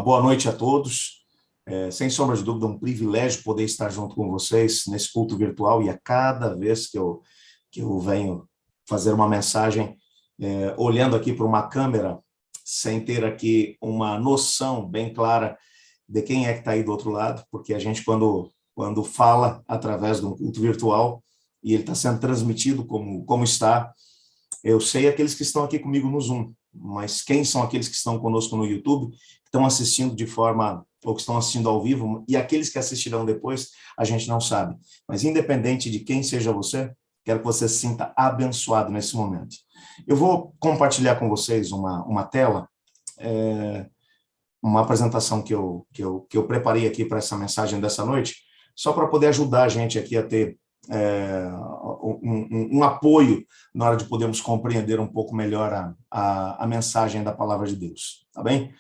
boa noite a todos. Sem sombra de dúvida, um privilégio poder estar junto com vocês nesse culto virtual, e a cada vez que eu venho fazer uma mensagem, olhando aqui para uma câmera, sem ter aqui uma noção bem clara de quem é que está aí do outro lado, porque a gente, quando fala através de um culto virtual, e ele está sendo transmitido como está, eu sei aqueles que estão aqui comigo no Zoom, mas quem são aqueles que estão conosco no YouTube, que estão assistindo de forma, ou que estão assistindo ao vivo, e aqueles que assistirão depois, a gente não sabe. Mas independente de quem seja você, quero que você se sinta abençoado nesse momento. Eu vou compartilhar com vocês uma tela, uma apresentação que eu preparei aqui para essa mensagem dessa noite, só para poder ajudar a gente aqui a ter um apoio na hora de podermos compreender um pouco melhor a mensagem da palavra de Deus, tá bem?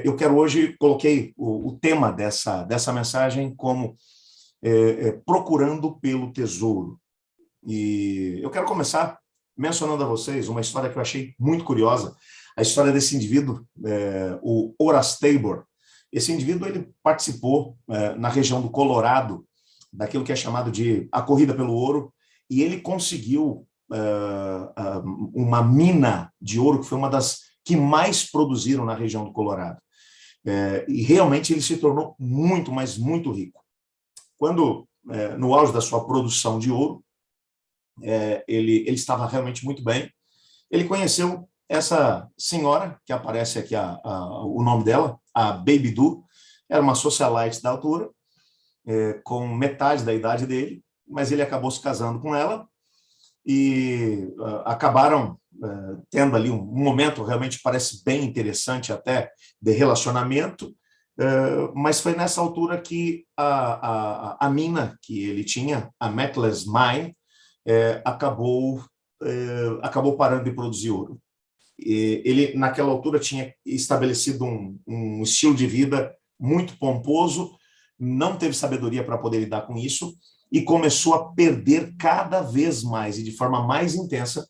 Eu quero hoje, coloquei o tema dessa mensagem como procurando pelo tesouro. E eu quero começar mencionando a vocês uma história que eu achei muito curiosa, a história desse indivíduo, o Horace Tabor. Esse indivíduo, ele participou na região do Colorado, daquilo que é chamado de a corrida pelo ouro, e ele conseguiu uma mina de ouro, que foi uma das que mais produziram na região do Colorado. E realmente ele se tornou muito, mas muito rico. Quando, no auge da sua produção de ouro, ele estava realmente muito bem, ele conheceu essa senhora, que aparece aqui o nome dela, a Baby Doe, era uma socialite da altura, com metade da idade dele, mas ele acabou se casando com ela e acabaram tendo ali um momento realmente parece bem interessante até de relacionamento, mas foi nessa altura que a mina que ele tinha, a Metles Mine, acabou parando de produzir ouro. Ele, naquela altura, tinha estabelecido um estilo de vida muito pomposo, não teve sabedoria para poder lidar com isso e começou a perder cada vez mais e de forma mais intensa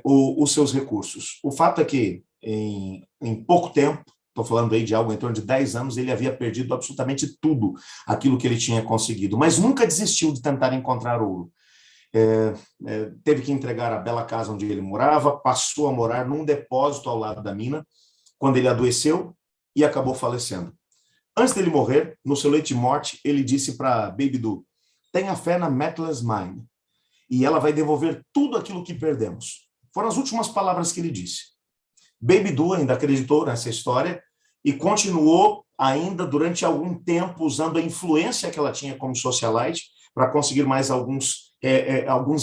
os seus recursos. O fato é que, em pouco tempo, estou falando aí de algo em torno de 10 anos, ele havia perdido absolutamente tudo aquilo que ele tinha conseguido, mas nunca desistiu de tentar encontrar ouro. Teve que entregar a bela casa onde ele morava, passou a morar num depósito ao lado da mina, quando ele adoeceu e acabou falecendo. Antes dele morrer, no seu leito de morte, ele disse para Baby Doe: tenha fé na Metles Mine, e ela vai devolver tudo aquilo que perdemos. Foram as últimas palavras que ele disse. Baby Doe ainda acreditou nessa história e continuou ainda durante algum tempo usando a influência que ela tinha como socialite para conseguir mais alguns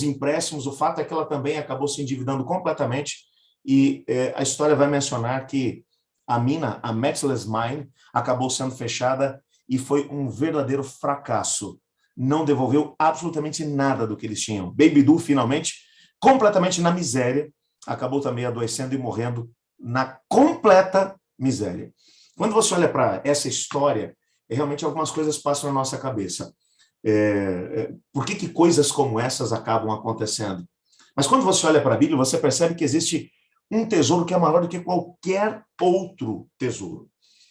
empréstimos. O fato é que ela também acabou se endividando completamente e a história vai mencionar que a mina, a Metles Mine, acabou sendo fechada e foi um verdadeiro fracasso. Não devolveu absolutamente nada do que eles tinham. Baby Doe, finalmente, completamente na miséria, acabou também adoecendo e morrendo na completa miséria. Quando você olha para essa história, realmente algumas coisas passam na nossa cabeça. Por que coisas como essas acabam acontecendo? Mas quando você olha para a Bíblia, você percebe que existe um tesouro que é maior do que qualquer outro tesouro.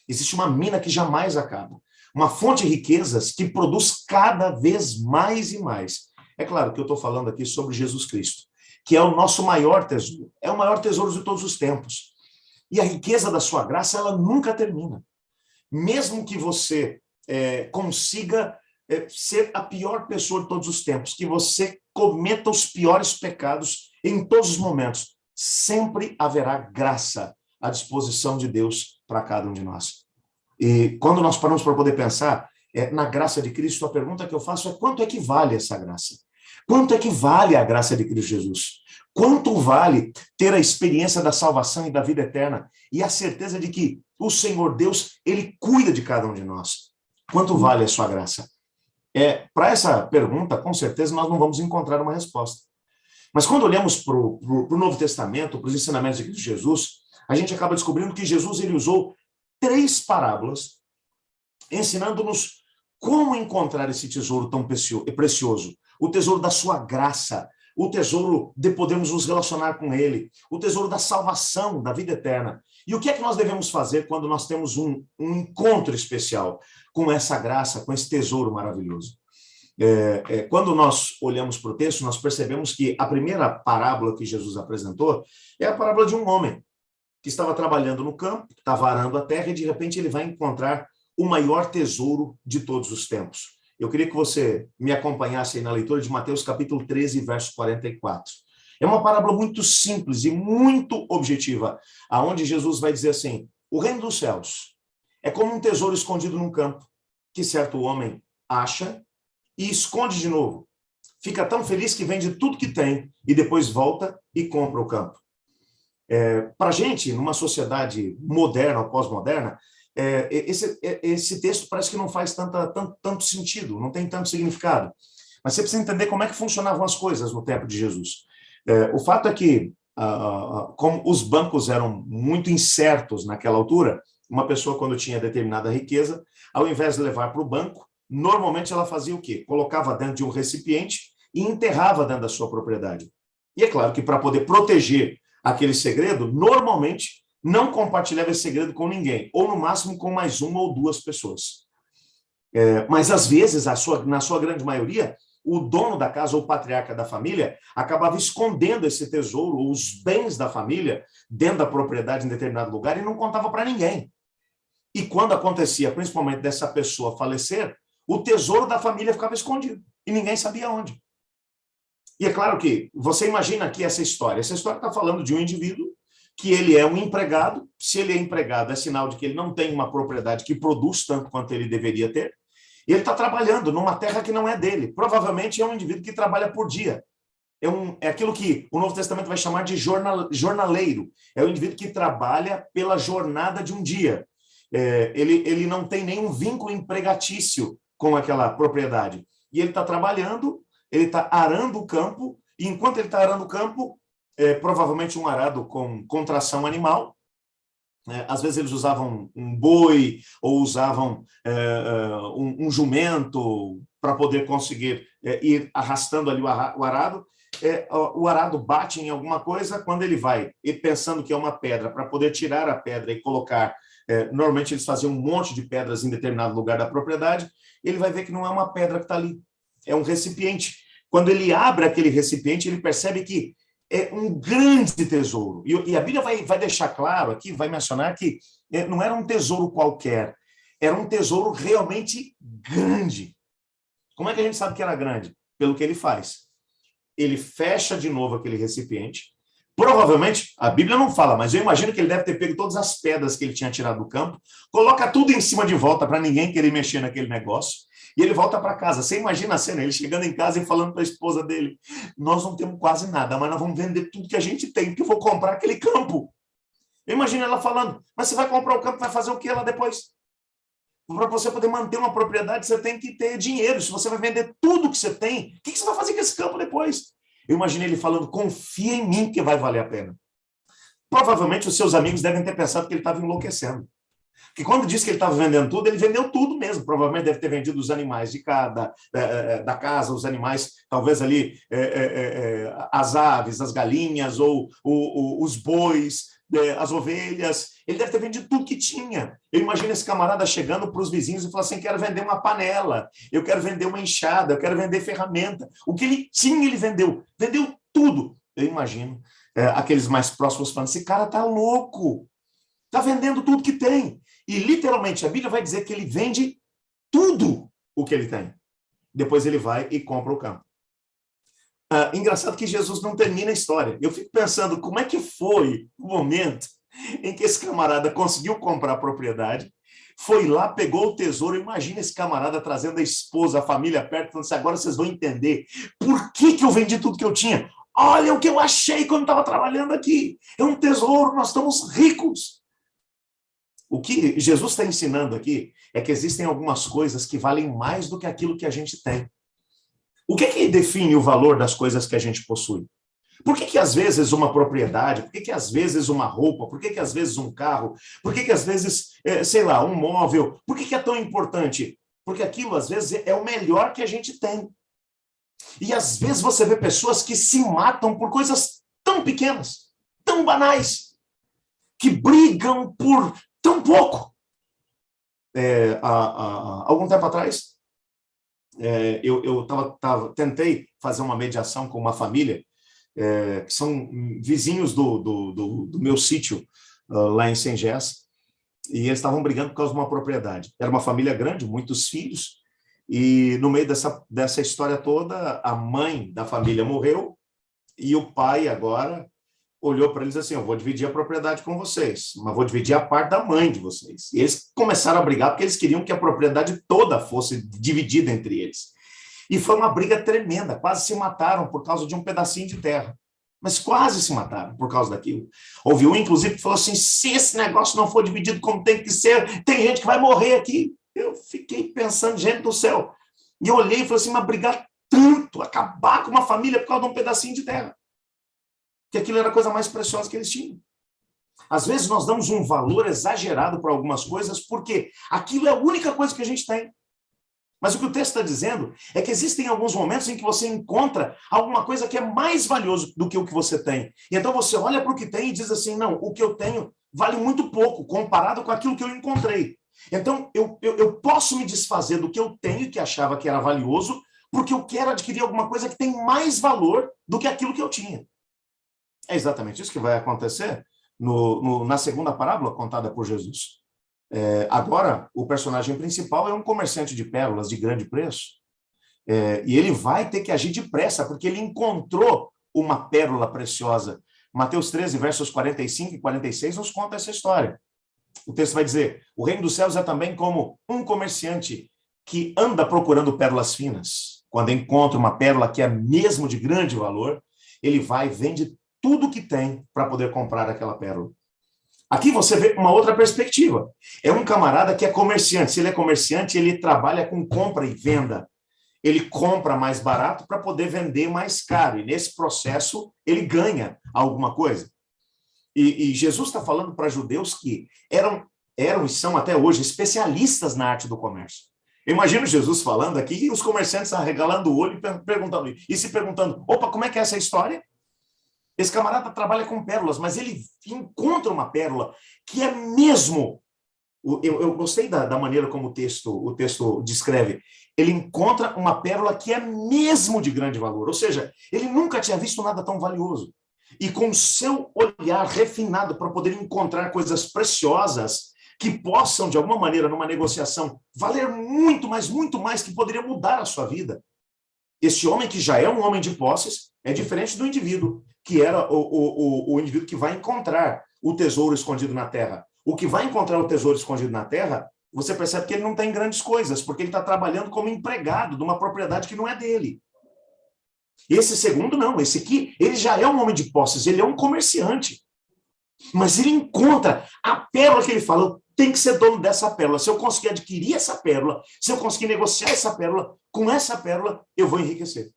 Existe uma mina que jamais acaba. Uma fonte de riquezas que produz cada vez mais e mais. É claro que eu estou falando aqui sobre Jesus Cristo, que é o nosso maior tesouro. É o maior tesouro de todos os tempos. E a riqueza da sua graça, ela nunca termina. Mesmo que você consiga ser a pior pessoa de todos os tempos, que você cometa os piores pecados em todos os momentos, sempre haverá graça à disposição de Deus para cada um de nós. E quando nós paramos para poder pensar na graça de Cristo, a pergunta que eu faço é: quanto é que vale essa graça? Quanto é que vale a graça de Cristo Jesus? Quanto vale ter a experiência da salvação e da vida eterna e a certeza de que o Senhor Deus, Ele cuida de cada um de nós? Quanto vale a sua graça? Para essa pergunta, com certeza, nós não vamos encontrar uma resposta. Mas quando olhamos para o Novo Testamento, para os ensinamentos de Cristo Jesus, a gente acaba descobrindo que Jesus ele usou 3 parábolas ensinando-nos como encontrar esse tesouro tão precioso, o tesouro da sua graça, o tesouro de podermos nos relacionar com ele, o tesouro da salvação, da vida eterna. E o que é que nós devemos fazer quando nós temos um encontro especial com essa graça, com esse tesouro maravilhoso? Quando nós olhamos para o texto, nós percebemos que a primeira parábola que Jesus apresentou é a parábola de um homem que estava trabalhando no campo, estava arando a terra e de repente ele vai encontrar o maior tesouro de todos os tempos. Eu queria que você me acompanhasse aí na leitura de Mateus capítulo 13, verso 44. É uma parábola muito simples e muito objetiva, aonde Jesus vai dizer assim: o reino dos céus é como um tesouro escondido num campo, que certo homem acha e esconde de novo. Fica tão feliz que vende tudo que tem e depois volta e compra o campo. Para a gente, numa sociedade moderna ou pós-moderna, esse texto parece que não faz tanto sentido, não tem tanto significado. Mas você precisa entender como é que funcionavam as coisas no tempo de Jesus. O fato é que, como os bancos eram muito incertos naquela altura, uma pessoa, quando tinha determinada riqueza, ao invés de levar para o banco, normalmente ela fazia o quê? Colocava dentro de um recipiente e enterrava dentro da sua propriedade. E é claro que para poder proteger aquele segredo, normalmente não compartilhava esse segredo com ninguém, ou no máximo com mais uma ou duas pessoas. Mas às vezes, na sua grande maioria, o dono da casa ou o patriarca da família acabava escondendo esse tesouro, ou os bens da família, dentro da propriedade em determinado lugar e não contava para ninguém. E quando acontecia, principalmente dessa pessoa falecer, o tesouro da família ficava escondido e ninguém sabia onde. E é claro que você imagina aqui essa história. Essa história está falando de um indivíduo que ele é um empregado. Se ele é empregado, é sinal de que ele não tem uma propriedade que produz tanto quanto ele deveria ter. E ele está trabalhando numa terra que não é dele. Provavelmente é um indivíduo que trabalha por dia. É aquilo que o Novo Testamento vai chamar de jornaleiro. É um indivíduo que trabalha pela jornada de um dia. Ele não tem nenhum vínculo empregatício com aquela propriedade. E ele está trabalhando, ele está arando o campo, e enquanto ele está arando o campo, provavelmente um arado com tração animal. Às vezes eles usavam um boi ou usavam um jumento para poder conseguir ir arrastando ali o arado. O arado bate em alguma coisa, quando ele vai, e pensando que é uma pedra, para poder tirar a pedra e colocar, normalmente eles faziam um monte de pedras em determinado lugar da propriedade, ele vai ver que não é uma pedra que está ali, é um recipiente. Quando ele abre aquele recipiente, ele percebe que é um grande tesouro. E a Bíblia vai deixar claro aqui, vai mencionar que não era um tesouro qualquer, era um tesouro realmente grande. Como é que a gente sabe que era grande? Pelo que ele faz. Ele fecha de novo aquele recipiente. Provavelmente, a Bíblia não fala, mas eu imagino que ele deve ter pego todas as pedras que ele tinha tirado do campo, coloca tudo em cima de volta para ninguém querer mexer naquele negócio, e ele volta para casa. Você imagina a cena, ele chegando em casa e falando para a esposa dele: nós não temos quase nada, mas nós vamos vender tudo que a gente tem, porque eu vou comprar aquele campo. Eu imagino ela falando: mas você vai comprar o campo, vai fazer o que lá depois? Para você poder manter uma propriedade, você tem que ter dinheiro. Se você vai vender tudo que você tem, o que você vai fazer com esse campo depois? Eu imaginei ele falando: confia em mim que vai valer a pena. Provavelmente os seus amigos devem ter pensado que ele estava enlouquecendo. Porque quando disse que ele estava vendendo tudo, ele vendeu tudo mesmo. Provavelmente deve ter vendido os animais da casa, os animais, talvez ali, as aves, as galinhas, ou os bois, as ovelhas. Ele deve ter vendido tudo que tinha. Eu imagino esse camarada chegando para os vizinhos e falando assim: quero vender uma panela, eu quero vender uma enxada, eu quero vender ferramenta. O que ele tinha, ele vendeu. Vendeu tudo. Eu imagino aqueles mais próximos falando: esse cara tá louco. Está vendendo tudo que tem. E, literalmente, a Bíblia vai dizer que ele vende tudo o que ele tem. Depois ele vai e compra o campo. Engraçado que Jesus não termina a história. Eu fico pensando como é que foi o momento em que esse camarada conseguiu comprar a propriedade, foi lá, pegou o tesouro. Imagina esse camarada trazendo a esposa, a família perto, falando assim: agora vocês vão entender por que eu vendi tudo que eu tinha. Olha o que eu achei quando estava trabalhando aqui. É um tesouro, nós estamos ricos. O que Jesus está ensinando aqui é que existem algumas coisas que valem mais do que aquilo que a gente tem. O que define o valor das coisas que a gente possui? Por que às vezes uma propriedade, por que às vezes uma roupa, por que às vezes um carro, por que às vezes, sei lá, um móvel, por que é tão importante? Porque aquilo às vezes é o melhor que a gente tem. E às vezes você vê pessoas que se matam por coisas tão pequenas, tão banais. que brigam por tão pouco. Algum tempo atrás, eu tentei fazer uma mediação com uma família, que são vizinhos do meu sítio, lá em Sengés, e eles estavam brigando por causa de uma propriedade. Era uma família grande, muitos filhos, e no meio dessa história toda, a mãe da família morreu, e o pai agora olhou para eles assim: eu vou dividir a propriedade com vocês, mas vou dividir a parte da mãe de vocês. E eles começaram a brigar porque eles queriam que a propriedade toda fosse dividida entre eles. E foi uma briga tremenda, quase se mataram por causa de um pedacinho de terra. Mas quase se mataram por causa daquilo. Houve um, inclusive, que falou assim: se esse negócio não for dividido como tem que ser, tem gente que vai morrer aqui. Eu fiquei pensando, gente do céu. E eu olhei e falei assim: mas brigar tanto, acabar com uma família por causa de um pedacinho de terra. Que aquilo era a coisa mais preciosa que eles tinham. Às vezes nós damos um valor exagerado para algumas coisas porque aquilo é a única coisa que a gente tem. Mas o que o texto está dizendo é que existem alguns momentos em que você encontra alguma coisa que é mais valioso do que o que você tem. E então você olha para o que tem e diz assim: não, o que eu tenho vale muito pouco comparado com aquilo que eu encontrei. Então eu posso me desfazer do que eu tenho, que achava que era valioso, porque eu quero adquirir alguma coisa que tem mais valor do que aquilo que eu tinha. É exatamente isso que vai acontecer na segunda parábola contada por Jesus. Agora, o personagem principal é um comerciante de pérolas de grande preço. E ele vai ter que agir depressa, porque ele encontrou uma pérola preciosa. Mateus 13, versos 45 e 46 nos conta essa história. O texto vai dizer: o reino dos céus é também como um comerciante que anda procurando pérolas finas. Quando encontra uma pérola que é mesmo de grande valor, ele vai e vende tudo que tem para poder comprar aquela pérola. Aqui você vê uma outra perspectiva. É um camarada que é comerciante. Se ele é comerciante, ele trabalha com compra e venda. Ele compra mais barato para poder vender mais caro. E nesse processo, ele ganha alguma coisa. E Jesus está falando para judeus que eram e são até hoje especialistas na arte do comércio. Eu imagino Jesus falando aqui e os comerciantes arregalando o olho e se perguntando: opa, como é que é essa história? Esse camarada trabalha com pérolas, mas ele encontra uma pérola que é mesmo... Eu gostei da maneira como o texto descreve. Ele encontra uma pérola que é mesmo de grande valor. Ou seja, ele nunca tinha visto nada tão valioso. E com o seu olhar refinado para poder encontrar coisas preciosas que possam, de alguma maneira, numa negociação, valer muito mais, que poderia mudar a sua vida. Este homem, que já é um homem de posses, é diferente do indivíduo, que era o indivíduo que vai encontrar o tesouro escondido na terra. O que vai encontrar o tesouro escondido na terra, você percebe que ele não tem grandes coisas, porque ele está trabalhando como empregado de uma propriedade que não é dele. Esse segundo não, esse aqui, ele já é um homem de posses, ele é um comerciante. Mas ele encontra a pérola que ele fala: eu tenho que ser dono dessa pérola. Se eu conseguir adquirir essa pérola, se eu conseguir negociar essa pérola, com essa pérola eu vou enriquecer.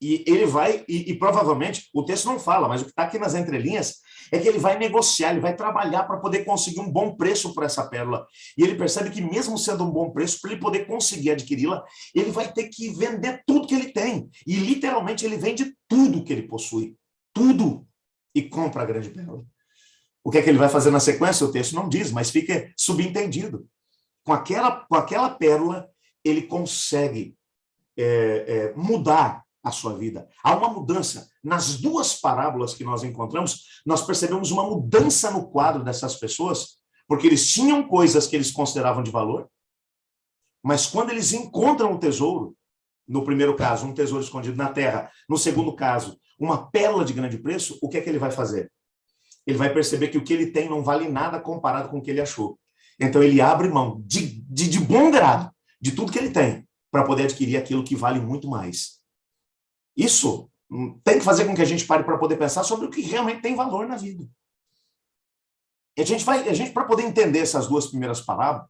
E ele vai, e provavelmente, o texto não fala, mas o que está aqui nas entrelinhas é que ele vai negociar, ele vai trabalhar para poder conseguir um bom preço por essa pérola. E ele percebe que mesmo sendo um bom preço, para ele poder conseguir adquiri-la, ele vai ter que vender tudo que ele tem. E literalmente ele vende tudo que ele possui. Tudo. E compra a grande pérola. O que é que ele vai fazer na sequência? O texto não diz, mas fica subentendido. Com aquela pérola, ele consegue mudar a sua vida. Há uma mudança. Nas duas parábolas que nós encontramos, nós percebemos uma mudança no quadro dessas pessoas, porque eles tinham coisas que eles consideravam de valor, mas quando eles encontram o tesouro, no primeiro caso, um tesouro escondido na terra, no segundo caso, uma pérola de grande preço, o que é que ele vai fazer? Ele vai perceber que o que ele tem não vale nada comparado com o que ele achou. Então ele abre mão de bom grado de tudo que ele tem para poder adquirir aquilo que vale muito mais. Isso tem que fazer com que a gente pare para poder pensar sobre o que realmente tem valor na vida. A gente, para poder entender essas duas primeiras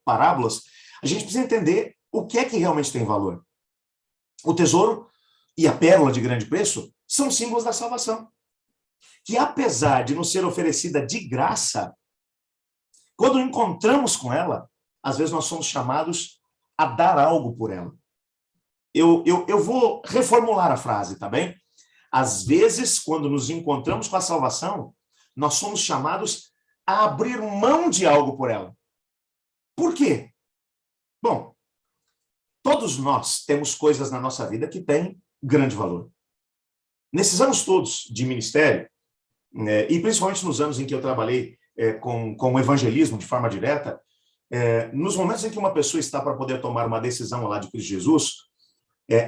parábolas, a gente precisa entender o que é que realmente tem valor. O tesouro e a pérola de grande preço são símbolos da salvação, que apesar de nos ser oferecida de graça, quando encontramos com ela, às vezes nós somos chamados a dar algo por ela. Eu vou reformular a frase, tá bem? Às vezes, quando nos encontramos com a salvação, nós somos chamados a abrir mão de algo por ela. Por quê? Bom, todos nós temos coisas na nossa vida que têm grande valor. Nesses anos todos de ministério, e principalmente nos anos em que eu trabalhei com o evangelismo de forma direta, nos momentos em que uma pessoa está para poder tomar uma decisão lá de Cristo Jesus,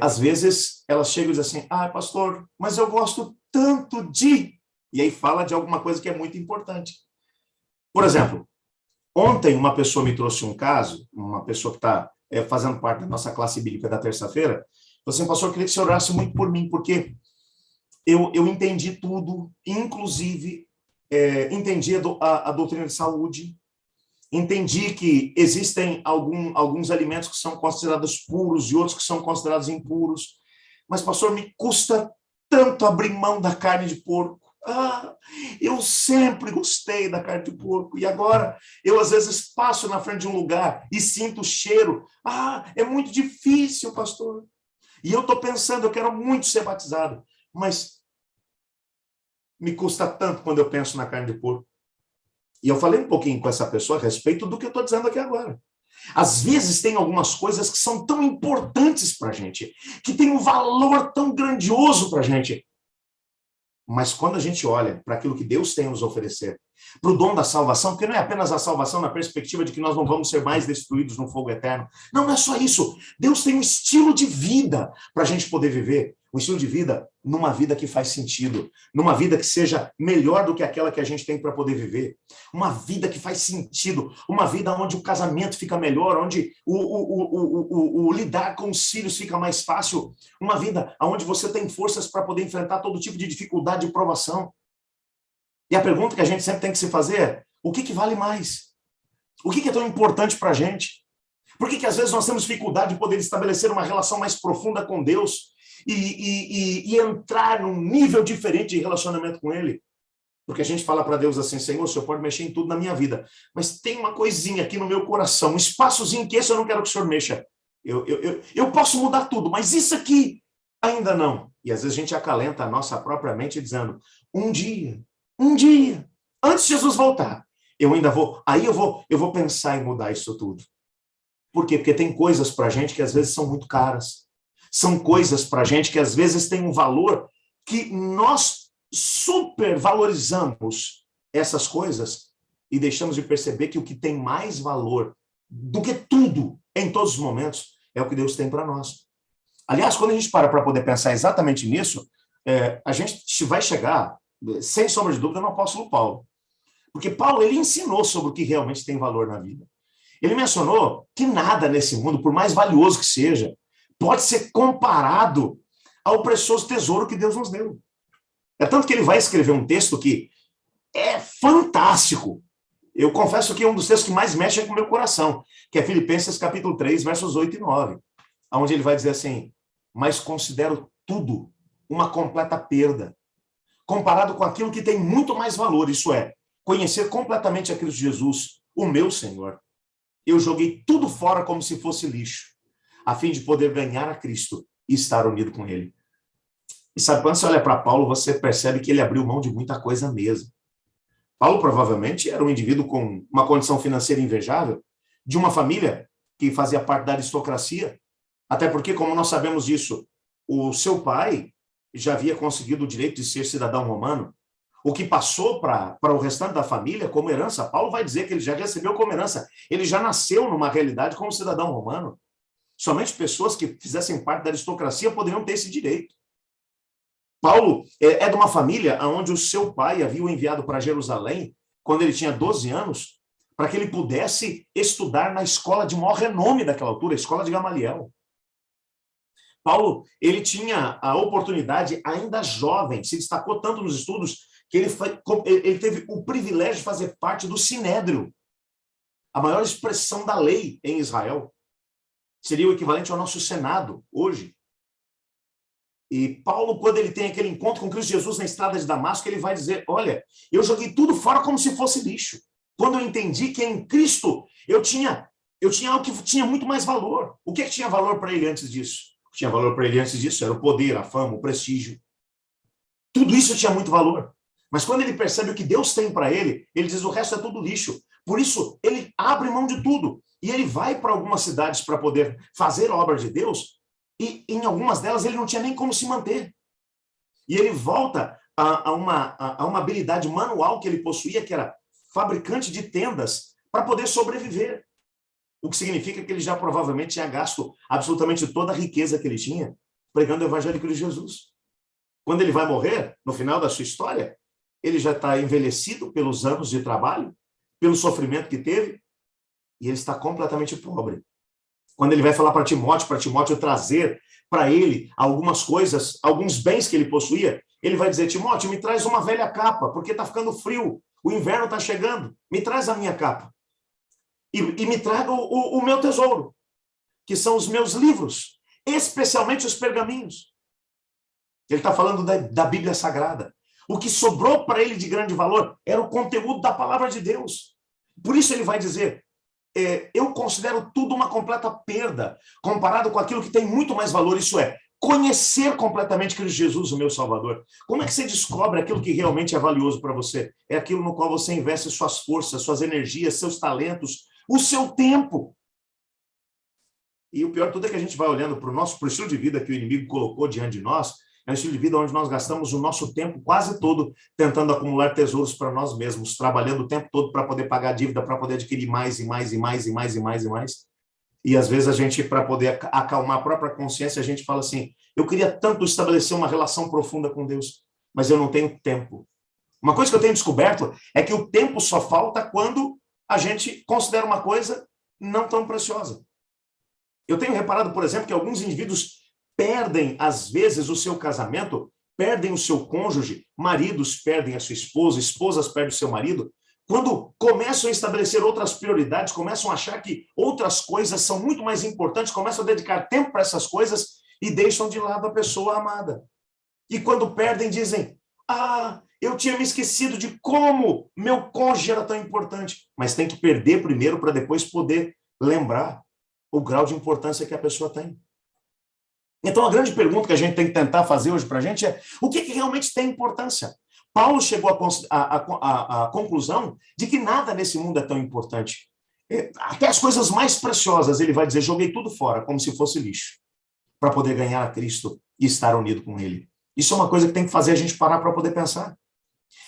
às vezes ela chega e diz assim, pastor, mas eu gosto tanto de... E aí fala de alguma coisa que é muito importante. Por exemplo, ontem uma pessoa me trouxe um caso, uma pessoa que está fazendo parte da nossa classe bíblica da terça-feira, falou assim, pastor, eu queria que você orasse muito por mim, porque eu entendi tudo, inclusive entendi a doutrina de saúde, entendi que existem alguns alimentos que são considerados puros e outros que são considerados impuros, mas, pastor, me custa tanto abrir mão da carne de porco. Eu sempre gostei da carne de porco, e agora eu às vezes passo na frente de um lugar e sinto o cheiro. É muito difícil, pastor. E eu estou pensando, eu quero muito ser batizado, mas me custa tanto quando eu penso na carne de porco. E eu falei um pouquinho com essa pessoa a respeito do que eu estou dizendo aqui agora. Às vezes tem algumas coisas que são tão importantes para a gente, que tem um valor tão grandioso para a gente. Mas quando a gente olha para aquilo que Deus tem a nos oferecer, para o dom da salvação, porque não é apenas a salvação na perspectiva de que nós não vamos ser mais destruídos no fogo eterno. Não, não é só isso. Deus tem um estilo de vida para a gente poder viver. Um estilo de vida numa vida que faz sentido, numa vida que seja melhor do que aquela que a gente tem para poder viver. Uma vida que faz sentido, uma vida onde o casamento fica melhor, onde o lidar com os filhos fica mais fácil, uma vida onde você tem forças para poder enfrentar todo tipo de dificuldade e provação. E a pergunta que a gente sempre tem que se fazer é, o que vale mais? O que é tão importante para a gente? Por que às vezes nós temos dificuldade de poder estabelecer uma relação mais profunda com Deus e entrar num nível diferente de relacionamento com Ele? Porque a gente fala para Deus assim, Senhor, o Senhor pode mexer em tudo na minha vida, mas tem uma coisinha aqui no meu coração, um espaçozinho que esse eu não quero que o Senhor mexa. Eu posso mudar tudo, mas isso aqui ainda não. E às vezes a gente acalenta a nossa própria mente dizendo, um dia, antes de Jesus voltar, eu vou pensar em mudar isso tudo. Por quê? Porque tem coisas para a gente que às vezes são muito caras. São coisas para a gente que às vezes têm um valor que nós supervalorizamos essas coisas e deixamos de perceber que o que tem mais valor do que tudo, em todos os momentos, é o que Deus tem para nós. Aliás, quando a gente para poder pensar exatamente nisso, a gente vai chegar, sem sombra de dúvida, no apóstolo Paulo. Porque Paulo, ele ensinou sobre o que realmente tem valor na vida. Ele mencionou que nada nesse mundo, por mais valioso que seja, pode ser comparado ao precioso tesouro que Deus nos deu. É tanto que ele vai escrever um texto que é fantástico. Eu confesso que é um dos textos que mais mexe com o meu coração, que é Filipenses capítulo 3, versos 8 e 9, onde ele vai dizer assim, mas considero tudo uma completa perda, comparado com aquilo que tem muito mais valor, isso é, conhecer completamente a Cristo Jesus, o meu Senhor. Eu joguei tudo fora como se fosse lixo, a fim de poder ganhar a Cristo e estar unido com Ele. E sabe, quando você olha para Paulo, você percebe que ele abriu mão de muita coisa mesmo. Paulo provavelmente era um indivíduo com uma condição financeira invejável, de uma família que fazia parte da aristocracia, até porque, como nós sabemos disso, o seu pai já havia conseguido o direito de ser cidadão romano, o que passou para o restante da família como herança. Paulo vai dizer que ele já recebeu como herança, ele já nasceu numa realidade como cidadão romano. Somente pessoas que fizessem parte da aristocracia poderiam ter esse direito. Paulo é de uma família onde o seu pai havia o enviado para Jerusalém, quando ele tinha 12 anos, para que ele pudesse estudar na escola de maior renome daquela altura, a escola de Gamaliel. Paulo, ele tinha a oportunidade, ainda jovem, se destacou tanto nos estudos, que ele teve o privilégio de fazer parte do Sinédrio, a maior expressão da lei em Israel. Seria o equivalente ao nosso Senado, hoje. E Paulo, quando ele tem aquele encontro com Cristo Jesus na estrada de Damasco, ele vai dizer, olha, eu joguei tudo fora como se fosse lixo. Quando eu entendi que em Cristo eu tinha algo que tinha muito mais valor. O que tinha valor para ele antes disso? O que tinha valor para ele antes disso era o poder, a fama, o prestígio. Tudo isso tinha muito valor. Mas quando ele percebe o que Deus tem para ele, ele diz: o resto é tudo lixo. Por isso, ele abre mão de tudo. E ele vai para algumas cidades para poder fazer a obra de Deus, e em algumas delas ele não tinha nem como se manter. E ele volta a uma habilidade manual que ele possuía, que era fabricante de tendas, para poder sobreviver. O que significa que ele já provavelmente tinha gasto absolutamente toda a riqueza que ele tinha pregando o evangelho de Jesus. Quando ele vai morrer, no final da sua história, ele já está envelhecido pelos anos de trabalho, pelo sofrimento que teve, e ele está completamente pobre. Quando ele vai falar para Timóteo trazer para ele algumas coisas, alguns bens que ele possuía, ele vai dizer: Timóteo, me traz uma velha capa, porque está ficando frio, o inverno está chegando, me traz a minha capa. E me traga o meu tesouro, que são os meus livros, especialmente os pergaminhos. Ele está falando da Bíblia Sagrada. O que sobrou para ele de grande valor era o conteúdo da palavra de Deus. Por isso ele vai dizer: eu considero tudo uma completa perda, comparado com aquilo que tem muito mais valor, isso é, conhecer completamente Cristo Jesus, o meu Salvador. Como é que você descobre aquilo que realmente é valioso para você? É aquilo no qual você investe suas forças, suas energias, seus talentos, o seu tempo. E o pior de tudo é que a gente vai olhando para o estilo de vida que o inimigo colocou diante de nós. É um estilo de vida onde nós gastamos o nosso tempo quase todo tentando acumular tesouros para nós mesmos, trabalhando o tempo todo para poder pagar a dívida, para poder adquirir mais e mais e mais e mais e mais e mais. E às vezes a gente, para poder acalmar a própria consciência, a gente fala assim: eu queria tanto estabelecer uma relação profunda com Deus, mas eu não tenho tempo. Uma coisa que eu tenho descoberto é que o tempo só falta quando a gente considera uma coisa não tão preciosa. Eu tenho reparado, por exemplo, que alguns indivíduos perdem, às vezes, o seu casamento, perdem o seu cônjuge, maridos perdem a sua esposa, esposas perdem o seu marido, quando começam a estabelecer outras prioridades, começam a achar que outras coisas são muito mais importantes, começam a dedicar tempo para essas coisas e deixam de lado a pessoa amada. E quando perdem, dizem: eu tinha me esquecido de como meu cônjuge era tão importante. Mas tem que perder primeiro para depois poder lembrar o grau de importância que a pessoa tem. Então, a grande pergunta que a gente tem que tentar fazer hoje para a gente é: o que realmente tem importância? Paulo chegou à conclusão de que nada nesse mundo é tão importante. Até as coisas mais preciosas, ele vai dizer: joguei tudo fora, como se fosse lixo, para poder ganhar a Cristo e estar unido com ele. Isso é uma coisa que tem que fazer a gente parar para poder pensar.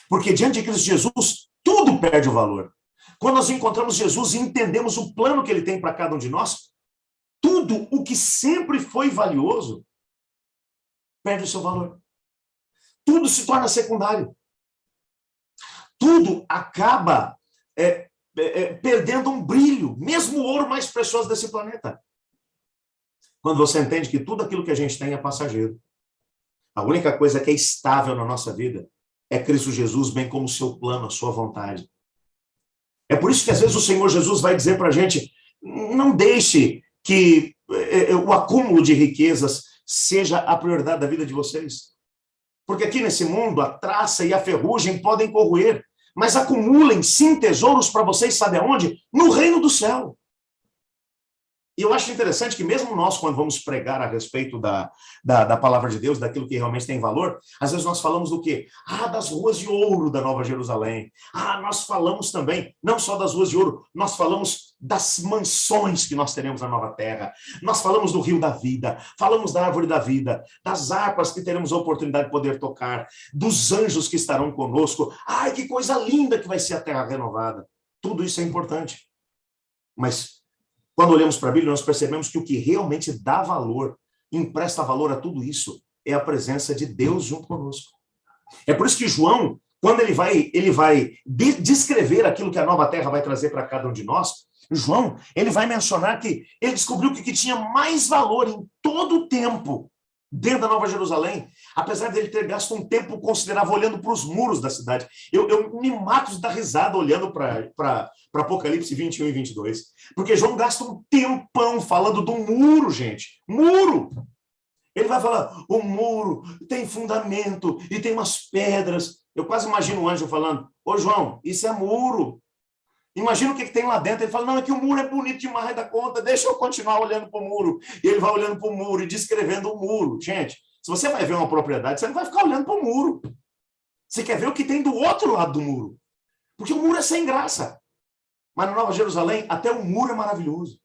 Porque diante de Cristo Jesus, tudo perde o valor. Quando nós encontramos Jesus e entendemos o plano que ele tem para cada um de nós, tudo o que sempre foi valioso perde o seu valor. Tudo se torna secundário. Tudo acaba perdendo um brilho, mesmo o ouro mais precioso desse planeta. Quando você entende que tudo aquilo que a gente tem é passageiro. A única coisa que é estável na nossa vida é Cristo Jesus, bem como o seu plano, a sua vontade. É por isso que às vezes o Senhor Jesus vai dizer para a gente: não deixe que o acúmulo de riquezas seja a prioridade da vida de vocês. Porque aqui nesse mundo a traça e a ferrugem podem corroer, mas acumulem sim tesouros para vocês, sabe aonde? No reino do céu. E eu acho interessante que mesmo nós, quando vamos pregar a respeito da palavra de Deus, daquilo que realmente tem valor, às vezes nós falamos do quê? Das ruas de ouro da Nova Jerusalém. Nós falamos também, não só das ruas de ouro, nós falamos das mansões que nós teremos na nova terra. Nós falamos do rio da vida, falamos da árvore da vida, das harpas que teremos a oportunidade de poder tocar, dos anjos que estarão conosco. Que coisa linda que vai ser a terra renovada. Tudo isso é importante. Mas quando olhamos para a Bíblia, nós percebemos que o que realmente dá valor, empresta valor a tudo isso, é a presença de Deus junto conosco. É por isso que João, quando ele vai descrever aquilo que a nova terra vai trazer para cada um de nós, João, ele vai mencionar que ele descobriu que o que tinha mais valor em todo o tempo dentro da Nova Jerusalém, apesar dele ter gasto um tempo considerável olhando para os muros da cidade. Eu me mato de dar risada olhando para Apocalipse 21 e 22, porque João gasta um tempão falando do muro, gente. Muro! Ele vai falar: o muro tem fundamento e tem umas pedras. Eu quase imagino o anjo falando: ô João, isso é muro. Imagina o que tem lá dentro. Ele fala: não, é que o muro é bonito demais da conta, deixa eu continuar olhando para o muro. E ele vai olhando para o muro e descrevendo o muro. Gente, se você vai ver uma propriedade, você não vai ficar olhando para o muro. Você quer ver o que tem do outro lado do muro. Porque o muro é sem graça. Mas na Nova Jerusalém, até o muro é maravilhoso.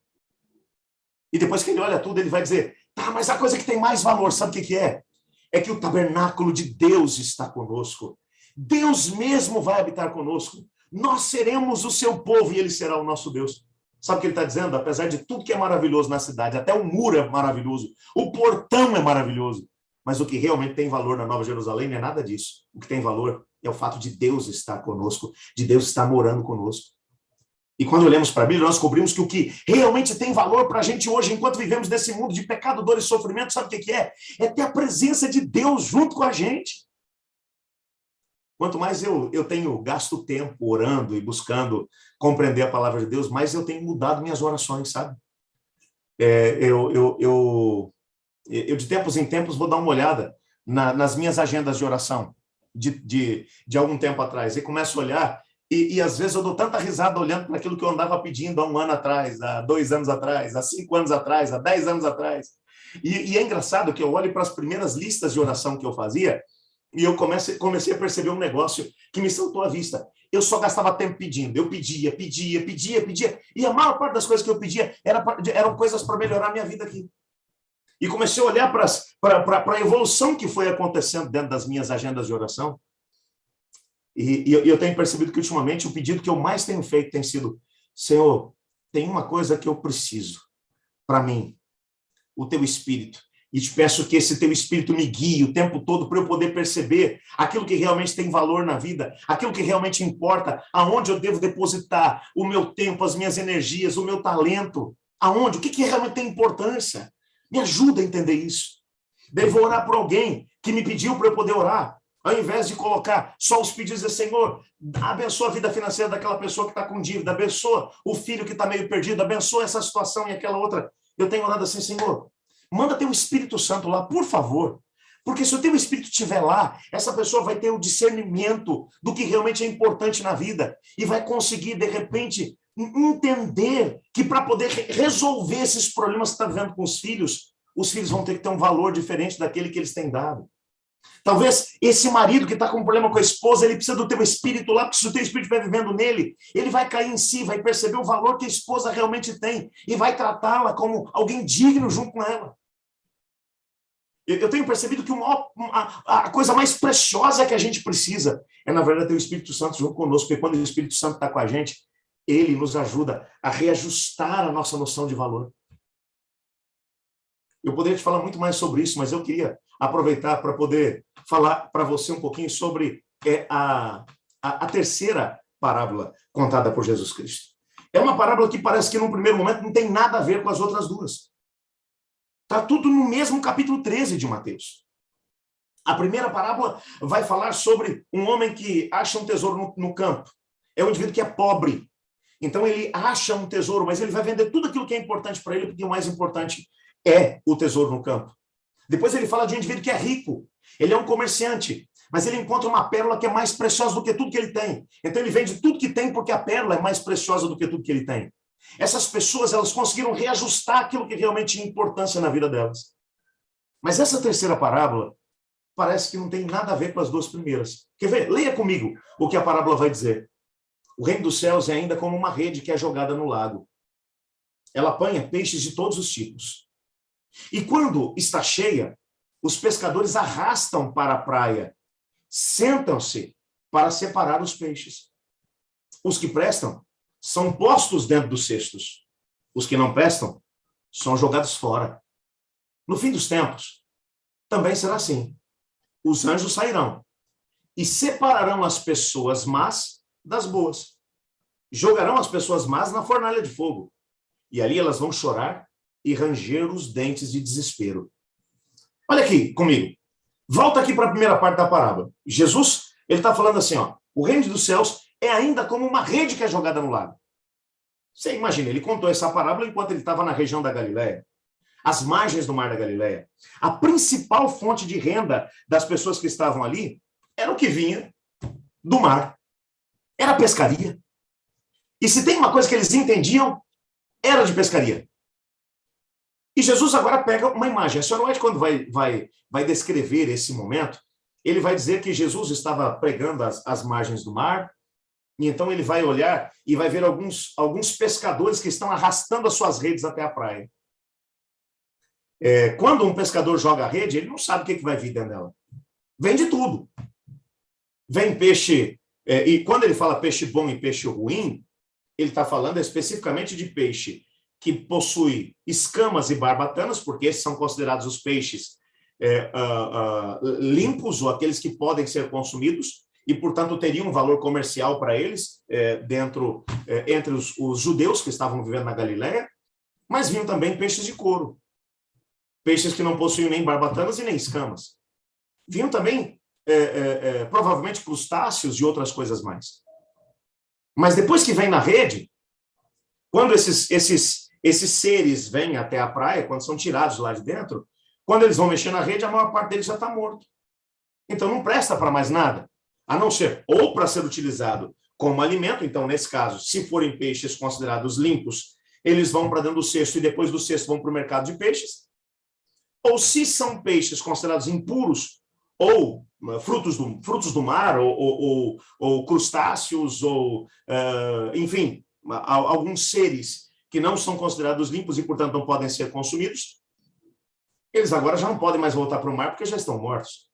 E depois que ele olha tudo, ele vai dizer, tá, mas a coisa que tem mais valor, sabe o que é? É que o tabernáculo de Deus está conosco. Deus mesmo vai habitar conosco. Nós seremos o seu povo e ele será o nosso Deus. Sabe o que ele está dizendo? Apesar de tudo que é maravilhoso na cidade, até o muro é maravilhoso, o portão é maravilhoso, mas o que realmente tem valor na Nova Jerusalém não é nada disso. O que tem valor é o fato de Deus estar conosco, de Deus estar morando conosco. E quando olhamos para a Bíblia, nós descobrimos que o que realmente tem valor para a gente hoje, enquanto vivemos nesse mundo de pecado, dor e sofrimento, sabe o que é? É ter a presença de Deus junto com a gente. Quanto mais eu tenho gasto tempo orando e buscando compreender a palavra de Deus, mais eu tenho mudado minhas orações, sabe? Eu de tempos em tempos vou dar uma olhada nas minhas agendas de oração de algum tempo atrás. E começo a olhar e às vezes eu dou tanta risada olhando para aquilo que eu andava pedindo há 1 ano atrás, há 2 anos atrás, há 5 anos atrás, há 10 anos atrás. E é engraçado que eu olho para as primeiras listas de oração que eu fazia e eu comecei a perceber um negócio que me saltou à vista. Eu só gastava tempo pedindo. Eu pedia. E a maior parte das coisas que eu pedia eram coisas para melhorar a minha vida aqui. E comecei a olhar para a evolução que foi acontecendo dentro das minhas agendas de oração. E eu tenho percebido que, ultimamente, o pedido que eu mais tenho feito tem sido: Senhor, tem uma coisa que eu preciso para mim, o teu Espírito. E te peço que esse teu Espírito me guie o tempo todo para eu poder perceber aquilo que realmente tem valor na vida, aquilo que realmente importa, aonde eu devo depositar o meu tempo, as minhas energias, o meu talento, aonde, o que realmente tem importância. Me ajuda a entender isso. Daí vou orar por alguém que me pediu para eu poder orar. Ao invés de colocar só os pedidos de Senhor, abençoa a vida financeira daquela pessoa que está com dívida, abençoa o filho que está meio perdido, abençoa essa situação e aquela outra. Eu tenho orado assim: Senhor, manda teu Espírito Santo lá, por favor. Porque se o teu Espírito estiver lá, essa pessoa vai ter o discernimento do que realmente é importante na vida e vai conseguir, de repente, entender que para poder resolver esses problemas que está vivendo com os filhos vão ter que ter um valor diferente daquele que eles têm dado. Talvez esse marido que está com um problema com a esposa, ele precisa do teu Espírito lá, porque se o teu Espírito estiver vivendo nele, ele vai cair em si, vai perceber o valor que a esposa realmente tem e vai tratá-la como alguém digno junto com ela. Eu tenho percebido que a coisa mais preciosa que a gente precisa é, na verdade, ter o Espírito Santo junto conosco, porque quando o Espírito Santo está com a gente, ele nos ajuda a reajustar a nossa noção de valor. Eu poderia te falar muito mais sobre isso, mas eu queria aproveitar para poder falar para você um pouquinho sobre a terceira parábola contada por Jesus Cristo. É uma parábola que parece que, num primeiro momento, não tem nada a ver com as outras duas. Está tudo no mesmo capítulo 13 de Mateus. A primeira parábola vai falar sobre um homem que acha um tesouro no campo. É um indivíduo que é pobre. Então, ele acha um tesouro, mas ele vai vender tudo aquilo que é importante para ele, porque o mais importante é o tesouro no campo. Depois ele fala de um indivíduo que é rico. Ele é um comerciante, mas ele encontra uma pérola que é mais preciosa do que tudo que ele tem. Então ele vende tudo que tem porque a pérola é mais preciosa do que tudo que ele tem. Essas pessoas, elas conseguiram reajustar aquilo que realmente tinha importância na vida delas. Mas essa terceira parábola parece que não tem nada a ver com as duas primeiras. Quer ver? Leia comigo o que a parábola vai dizer. O reino dos céus é ainda como uma rede que é jogada no lago. Ela apanha peixes de todos os tipos. E quando está cheia, os pescadores arrastam para a praia, sentam-se para separar os peixes. Os que prestam são postos dentro dos cestos. Os que não prestam são jogados fora. No fim dos tempos, também será assim. Os anjos sairão e separarão as pessoas más das boas. Jogarão as pessoas más na fornalha de fogo. E ali elas vão chorar e ranger os dentes de desespero. Olha aqui comigo. Volta aqui para a primeira parte da parábola. Jesus, ele está falando assim, ó, o reino dos céus é ainda como uma rede que é jogada no lago. Você imagina, ele contou essa parábola enquanto ele estava na região da Galileia, às margens do mar da Galileia. A principal fonte de renda das pessoas que estavam ali era o que vinha do mar. Era a pescaria. E se tem uma coisa que eles entendiam, era de pescaria. E Jesus agora pega uma imagem. A senhora White, quando vai descrever esse momento, ele vai dizer que Jesus estava pregando às margens do mar, e então ele vai olhar e vai ver alguns pescadores que estão arrastando as suas redes até a praia. Quando um pescador joga a rede, ele não sabe o que vai vir dentro dela. Vem de tudo. Vem peixe, e quando ele fala peixe bom e peixe ruim, ele está falando especificamente de peixe que possui escamas e barbatanas, porque esses são considerados os peixes limpos, ou aqueles que podem ser consumidos, e, portanto, teriam um valor comercial para eles, entre os judeus que estavam vivendo na Galileia, mas vinham também peixes de couro, peixes que não possuíam nem barbatanas e nem escamas. Vinham também, provavelmente, crustáceos e outras coisas mais. Mas depois que vem na rede, quando esses seres vêm até a praia, quando são tirados lá de dentro, quando eles vão mexer na rede, a maior parte deles já está morto. Então não presta para mais nada, a não ser ou para ser utilizado como alimento. Então, nesse caso, se forem peixes considerados limpos, eles vão para dentro do cesto e depois do cesto vão para o mercado de peixes. Ou se são peixes considerados impuros, ou frutos do mar, ou crustáceos, ou, enfim, alguns seres que não são considerados limpos e, portanto, não podem ser consumidos, eles agora já não podem mais voltar para o mar porque já estão mortos.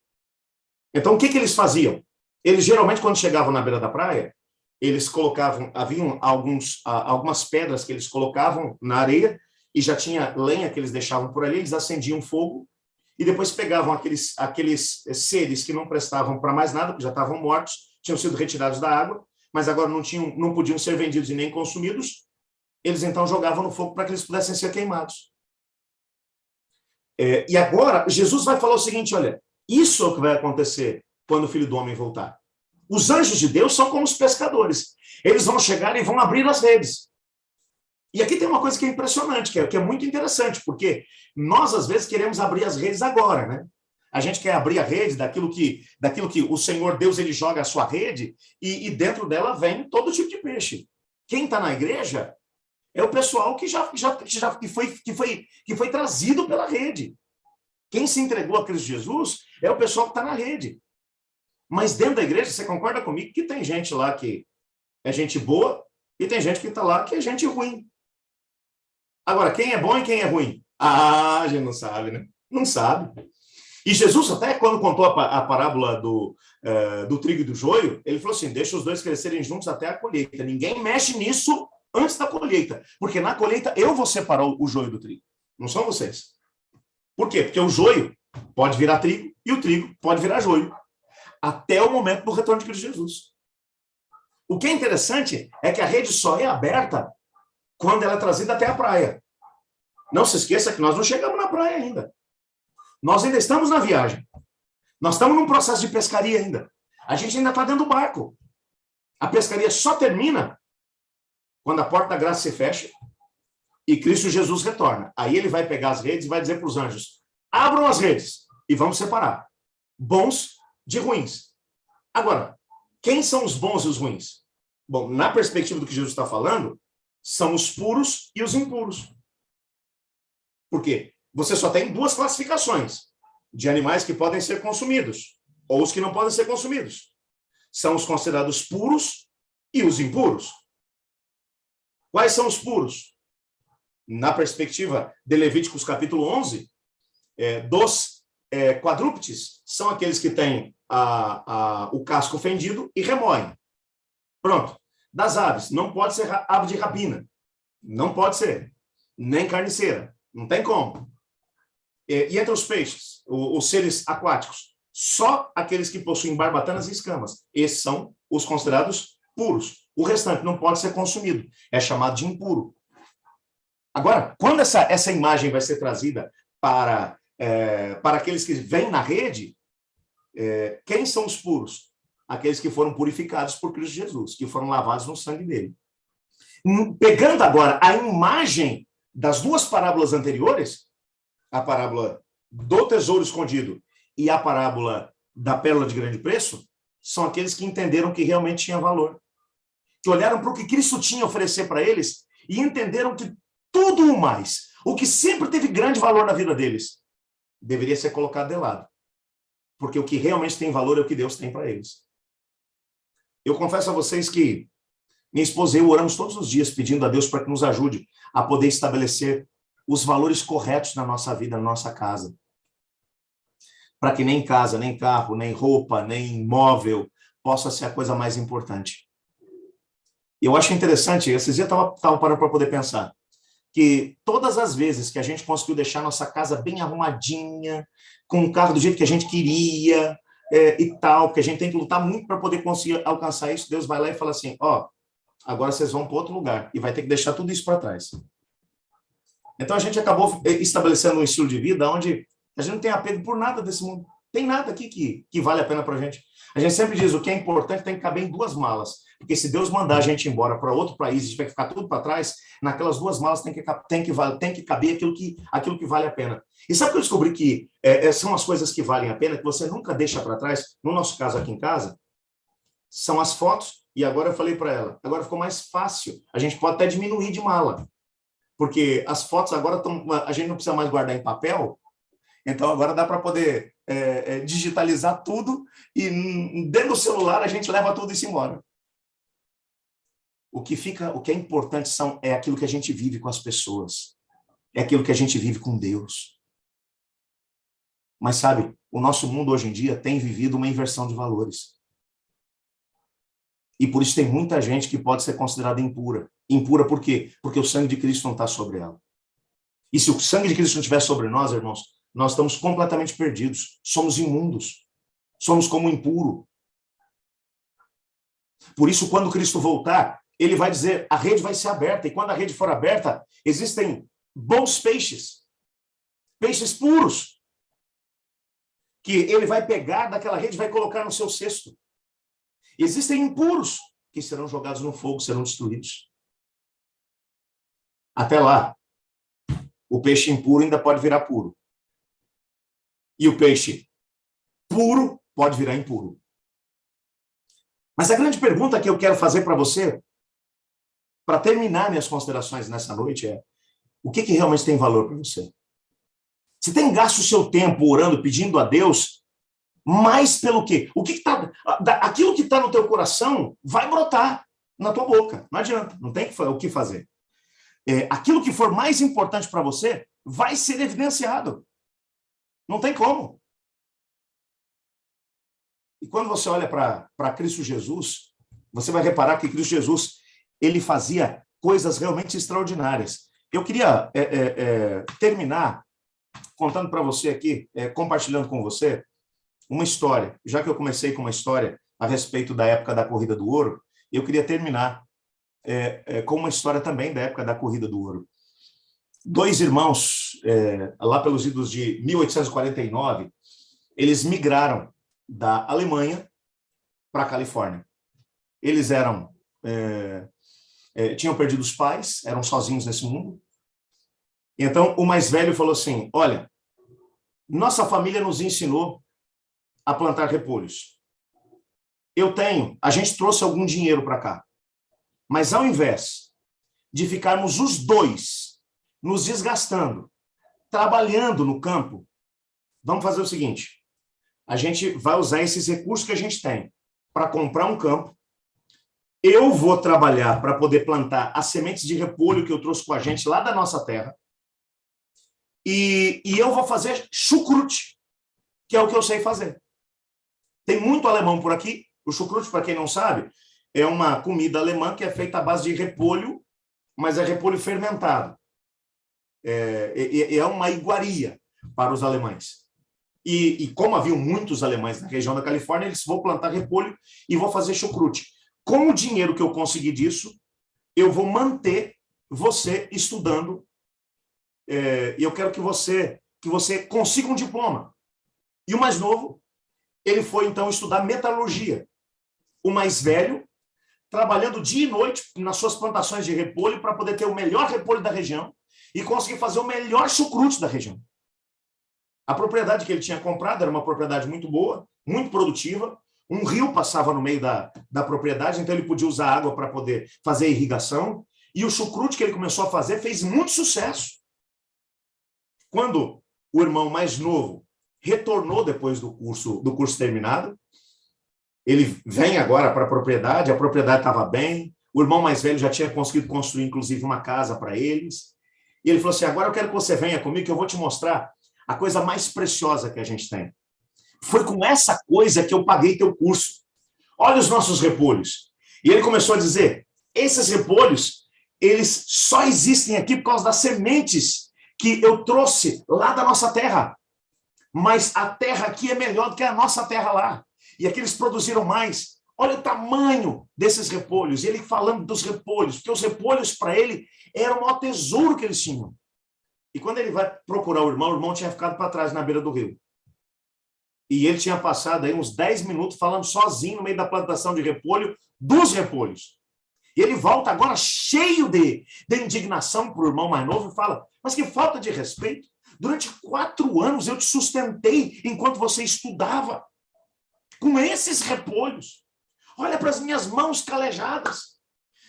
Então, o que eles faziam? Eles, geralmente, quando chegavam na beira da praia, eles colocavam, haviam algumas pedras que eles colocavam na areia, e já tinha lenha que eles deixavam por ali, eles acendiam fogo, e depois pegavam aqueles seres que não prestavam para mais nada, porque já estavam mortos, tinham sido retirados da água, mas agora não podiam ser vendidos e nem consumidos, eles então jogavam no fogo para que eles pudessem ser queimados. E agora, Jesus vai falar o seguinte, olha, isso é o que vai acontecer quando o Filho do Homem voltar. Os anjos de Deus são como os pescadores. Eles vão chegar e vão abrir as redes. E aqui tem uma coisa que é impressionante, que é muito interessante, porque nós, às vezes, queremos abrir as redes agora, né? A gente quer abrir a rede daquilo que o Senhor Deus ele joga a sua rede, e dentro dela vem todo tipo de peixe. Quem está na igreja é o pessoal que foi trazido pela rede. Quem se entregou a Cristo Jesus é o pessoal que está na rede. Mas dentro da igreja, você concorda comigo que tem gente lá que é gente boa e tem gente que está lá que é gente ruim. Agora, quem é bom e quem é ruim? A gente não sabe, né? Não sabe. E Jesus, até quando contou a parábola do trigo e do joio, ele falou assim, deixa os dois crescerem juntos até a colheita. Ninguém mexe nisso antes da colheita, porque na colheita eu vou separar o joio do trigo, não são vocês. Por quê? Porque o joio pode virar trigo e o trigo pode virar joio, até o momento do retorno de Cristo Jesus. O que é interessante é que a rede só é aberta quando ela é trazida até a praia. Não se esqueça que nós não chegamos na praia ainda. Nós ainda estamos na viagem. Nós estamos num processo de pescaria ainda. A gente ainda está dentro do barco. A pescaria só termina quando a porta da graça se fecha e Cristo Jesus retorna. Aí ele vai pegar as redes e vai dizer para os anjos, abram as redes e vamos separar bons de ruins. Agora, quem são os bons e os ruins? Bom, na perspectiva do que Jesus está falando, são os puros e os impuros. Por quê? Você só tem duas classificações de animais que podem ser consumidos ou os que não podem ser consumidos. São os considerados puros e os impuros. Quais são os puros? Na perspectiva de Levíticos capítulo 11, dos quadrúpedes, são aqueles que têm o casco fendido e remoem. Pronto. Das aves, não pode ser ave de rapina. Não pode ser. Nem carniceira. Não tem como. E entre os peixes, os seres aquáticos, só aqueles que possuem barbatanas e escamas. Esses são os considerados puros. O restante não pode ser consumido. É chamado de impuro. Agora, quando essa imagem vai ser trazida para aqueles que vêm na rede, quem são os puros? Aqueles que foram purificados por Cristo Jesus, que foram lavados no sangue dele. Pegando agora a imagem das duas parábolas anteriores, a parábola do tesouro escondido e a parábola da pérola de grande preço, são aqueles que entenderam que realmente tinha valor, que olharam para o que Cristo tinha a oferecer para eles e entenderam que tudo o mais, o que sempre teve grande valor na vida deles, deveria ser colocado de lado. porque o que realmente tem valor é o que Deus tem para eles. Eu confesso a vocês que minha esposa e eu oramos todos os dias pedindo a Deus para que nos ajude a poder estabelecer os valores corretos na nossa vida, na nossa casa. Para que nem casa, nem carro, nem roupa, nem móvel possa ser a coisa mais importante. E eu acho interessante, esses dias eu estava parando para poder pensar, que todas as vezes que a gente conseguiu deixar nossa casa bem arrumadinha, com o carro do jeito que a gente queria e tal, porque a gente tem que lutar muito para poder conseguir alcançar isso, Deus vai lá e fala assim, ó, agora vocês vão para outro lugar e vai ter que deixar tudo isso para trás. Então a gente acabou estabelecendo um estilo de vida onde a gente não tem apego por nada desse mundo. Tem nada aqui que vale a pena para a gente. A gente sempre diz, o que é importante tem que caber em 2 malas. Porque se Deus mandar a gente embora para outro país e tiver que ficar tudo para trás, naquelas 2 malas tem que caber aquilo que vale a pena. E sabe o que eu descobri que são as coisas que valem a pena, que você nunca deixa para trás, no nosso caso aqui em casa, são as fotos, e agora eu falei para ela, agora ficou mais fácil, a gente pode até diminuir de mala, porque as fotos agora a gente não precisa mais guardar em papel, então agora dá para poder digitalizar tudo e dentro do celular a gente leva tudo isso embora. O que é importante é aquilo que a gente vive com as pessoas, é aquilo que a gente vive com Deus. Mas sabe, o nosso mundo hoje em dia tem vivido uma inversão de valores. E por isso tem muita gente que pode ser considerada impura. Impura por quê? Porque o sangue de Cristo não está sobre ela. E se o sangue de Cristo não estiver sobre nós, irmãos, nós estamos completamente perdidos. Somos imundos. Somos como impuro. Por isso, quando Cristo voltar, ele vai dizer, a rede vai ser aberta. E quando a rede for aberta, existem bons peixes. Peixes puros. Que ele vai pegar daquela rede e vai colocar no seu cesto. Existem impuros que serão jogados no fogo, serão destruídos. Até lá, o peixe impuro ainda pode virar puro. E o peixe puro pode virar impuro. Mas a grande pergunta que eu quero fazer para você, para terminar minhas considerações nessa noite, é: o que realmente tem valor para você? Você tem gasto o seu tempo orando, pedindo a Deus, mais pelo quê? Aquilo que está no teu coração vai brotar na tua boca. Não adianta, não tem o que fazer. Aquilo que for mais importante para você vai ser evidenciado. Não tem como. E quando você olha para Cristo Jesus, você vai reparar que Cristo Jesus, ele fazia coisas realmente extraordinárias. Eu queria terminar contando para você aqui, compartilhando com você, uma história. Já que eu comecei com uma história a respeito da época da Corrida do Ouro, eu queria terminar com uma história também da época da Corrida do Ouro. 2 irmãos, lá pelos idos de 1849, eles migraram da Alemanha para a Califórnia. Eles tinham perdido os pais, eram sozinhos nesse mundo. Então, o mais velho falou assim, olha, nossa família nos ensinou a plantar repolhos. A gente trouxe algum dinheiro para cá, mas ao invés de ficarmos os 2 nos desgastando, trabalhando no campo, vamos fazer o seguinte, a gente vai usar esses recursos que a gente tem para comprar um campo, eu vou trabalhar para poder plantar as sementes de repolho que eu trouxe com a gente lá da nossa terra, e eu vou fazer chucrute, que é o que eu sei fazer. Tem muito alemão por aqui. O chucrute, para quem não sabe, é uma comida alemã que é feita à base de repolho, mas é repolho fermentado. É uma iguaria para os alemães. E como haviam muitos alemães na região da Califórnia, eles vão plantar repolho e vão fazer chucrute. Com o dinheiro que eu conseguir disso, eu vou manter você estudando. E eu quero que você consiga um diploma. E o mais novo, ele foi, então, estudar metalurgia. O mais velho, trabalhando dia e noite nas suas plantações de repolho para poder ter o melhor repolho da região e conseguir fazer o melhor chucrute da região. A propriedade que ele tinha comprado era uma propriedade muito boa, muito produtiva. Um rio passava no meio da propriedade, então ele podia usar água para poder fazer irrigação. E o chucrute que ele começou a fazer fez muito sucesso. Quando o irmão mais novo retornou depois do curso terminado. Ele vem agora para a propriedade estava bem, o irmão mais velho já tinha conseguido construir, inclusive, uma casa para eles. E ele falou assim, agora eu quero que você venha comigo, que eu vou te mostrar a coisa mais preciosa que a gente tem. Foi com essa coisa que eu paguei teu curso. Olha os nossos repolhos. E ele começou a dizer, esses repolhos, eles só existem aqui por causa das sementes que eu trouxe lá da nossa terra. Mas a terra aqui é melhor do que a nossa terra lá. E aqui eles produziram mais. Olha o tamanho desses repolhos. E ele falando dos repolhos, porque os repolhos para ele era o maior tesouro que eles tinham. E quando ele vai procurar o irmão tinha ficado para trás na beira do rio. E ele tinha passado aí uns 10 minutos falando sozinho no meio da plantação de repolho, dos repolhos. E ele volta agora cheio de indignação para o irmão mais novo e fala, mas que falta de respeito. Durante 4 anos eu te sustentei enquanto você estudava. Com esses repolhos. Olha para as minhas mãos calejadas.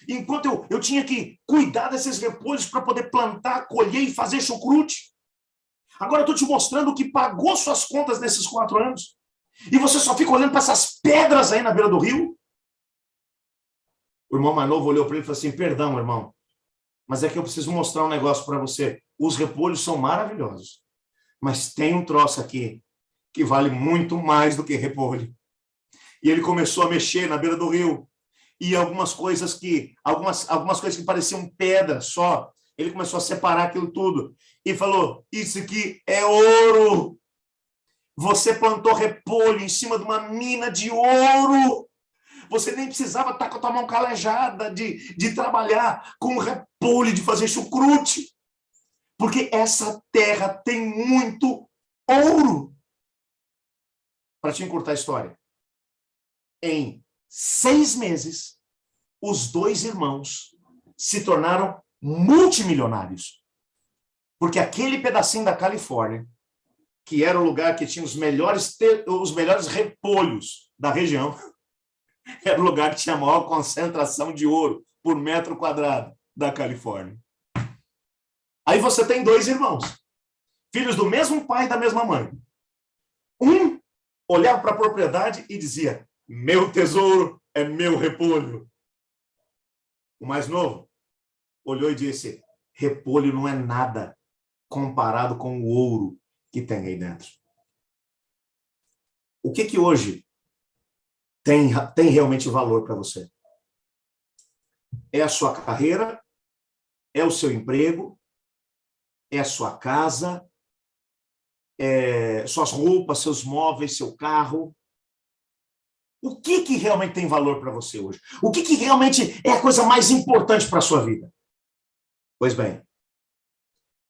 Enquanto eu tinha que cuidar desses repolhos para poder plantar, colher e fazer chucrute. Agora eu estou te mostrando o que pagou suas contas nesses 4 anos. E você só fica olhando para essas pedras aí na beira do rio. O irmão mais novo olhou para ele e falou assim, perdão, irmão, mas é que eu preciso mostrar um negócio para você. Os repolhos são maravilhosos, mas tem um troço aqui que vale muito mais do que repolho. E ele começou a mexer na beira do rio. E algumas coisas que pareciam pedra só, ele começou a separar aquilo tudo. E falou, isso aqui é ouro. Você plantou repolho em cima de uma mina de ouro. Você nem precisava estar com a tua mão calejada de trabalhar com repolho, de fazer chucrute. Porque essa terra tem muito ouro. Para te encurtar a história. Em 6 meses, os 2 irmãos se tornaram multimilionários. Porque aquele pedacinho da Califórnia, que era o lugar que tinha os melhores repolhos da região, era o lugar que tinha a maior concentração de ouro por metro quadrado da Califórnia. Aí você tem 2 irmãos, filhos do mesmo pai e da mesma mãe. Um olhava para a propriedade e dizia, meu tesouro é meu repolho. O mais novo olhou e disse, repolho não é nada comparado com o ouro que tem aí dentro. O que hoje tem realmente valor para você? É a sua carreira? É o seu emprego? É a sua casa? É suas roupas, seus móveis, seu carro? O que realmente tem valor para você hoje? O que realmente é a coisa mais importante para a sua vida? Pois bem,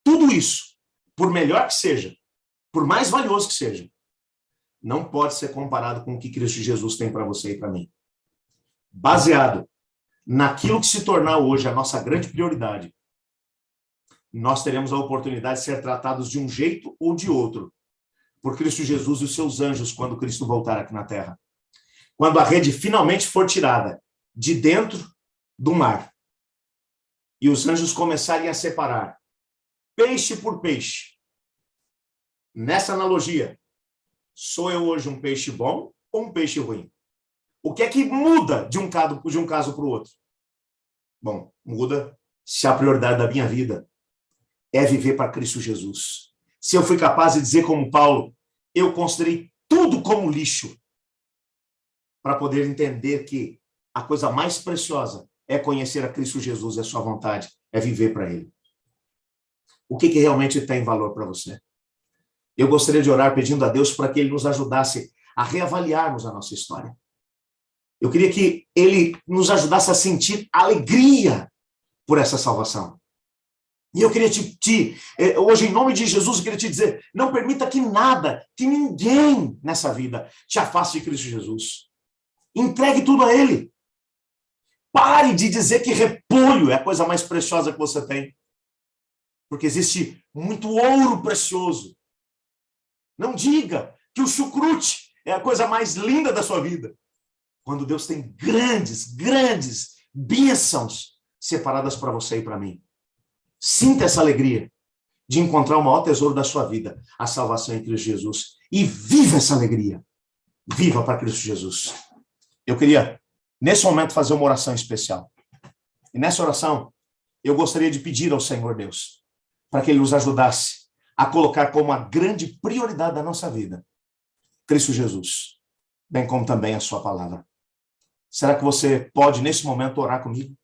tudo isso, por melhor que seja, por mais valioso que seja, não pode ser comparado com o que Cristo Jesus tem para você e para mim. Baseado naquilo que se tornar hoje a nossa grande prioridade, nós teremos a oportunidade de ser tratados de um jeito ou de outro por Cristo Jesus e os seus anjos quando Cristo voltar aqui na Terra. Quando a rede finalmente for tirada de dentro do mar e os anjos começarem a separar peixe por peixe. Nessa analogia, sou eu hoje um peixe bom ou um peixe ruim? O que é que muda de um caso para o outro? Bom, muda se a prioridade da minha vida é viver para Cristo Jesus. Se eu fui capaz de dizer como Paulo, eu considerei tudo como lixo, para poder entender que a coisa mais preciosa é conhecer a Cristo Jesus e a sua vontade, é viver para Ele. O que realmente tem valor para você? Eu gostaria de orar pedindo a Deus para que Ele nos ajudasse a reavaliarmos a nossa história. Eu queria que Ele nos ajudasse a sentir alegria por essa salvação. E eu queria hoje, em nome de Jesus, eu queria te dizer, não permita que nada, que ninguém nessa vida te afaste de Cristo Jesus. Entregue tudo a Ele. Pare de dizer que repolho é a coisa mais preciosa que você tem. Porque existe muito ouro precioso. Não diga que o chucrute é a coisa mais linda da sua vida. Quando Deus tem grandes bênçãos separadas para você e para mim. Sinta essa alegria de encontrar o maior tesouro da sua vida, a salvação em Cristo Jesus. e viva essa alegria. Viva para Cristo Jesus. Eu queria, nesse momento, fazer uma oração especial. E nessa oração, eu gostaria de pedir ao Senhor Deus para que Ele nos ajudasse a colocar como a grande prioridade da nossa vida Cristo Jesus, bem como também a sua palavra. Será que você pode, nesse momento, orar comigo?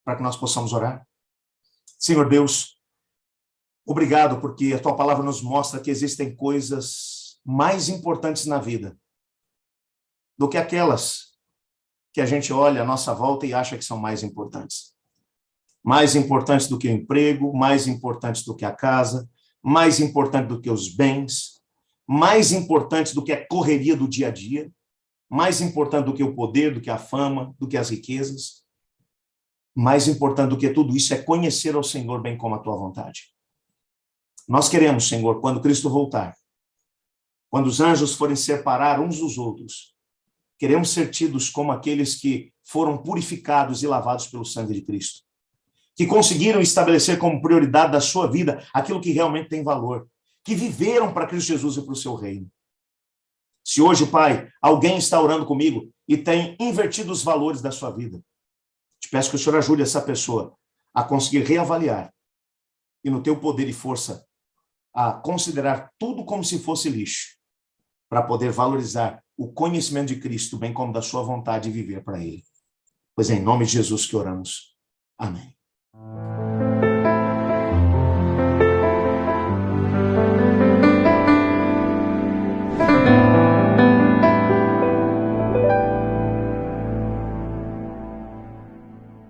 Para que nós possamos orar? Senhor Deus, obrigado porque a tua palavra nos mostra que existem coisas mais importantes na vida do que aquelas que a gente olha à nossa volta e acha que são mais importantes. Mais importantes do que o emprego, mais importantes do que a casa, mais importante do que os bens, mais importantes do que a correria do dia a dia, mais importante do que o poder, do que a fama, do que as riquezas. Mais importante do que tudo isso é conhecer ao Senhor bem como a tua vontade. Nós queremos, Senhor, quando Cristo voltar, quando os anjos forem separar uns dos outros, queremos ser tidos como aqueles que foram purificados e lavados pelo sangue de Cristo, que conseguiram estabelecer como prioridade da sua vida aquilo que realmente tem valor, que viveram para Cristo Jesus e para o seu reino. Se hoje, Pai, alguém está orando comigo e tem invertido os valores da sua vida, te peço que o Senhor ajude essa pessoa a conseguir reavaliar e, no teu poder e força, a considerar tudo como se fosse lixo, para poder valorizar o conhecimento de Cristo, bem como da sua vontade de viver para Ele. Pois é em nome de Jesus que oramos. Amém.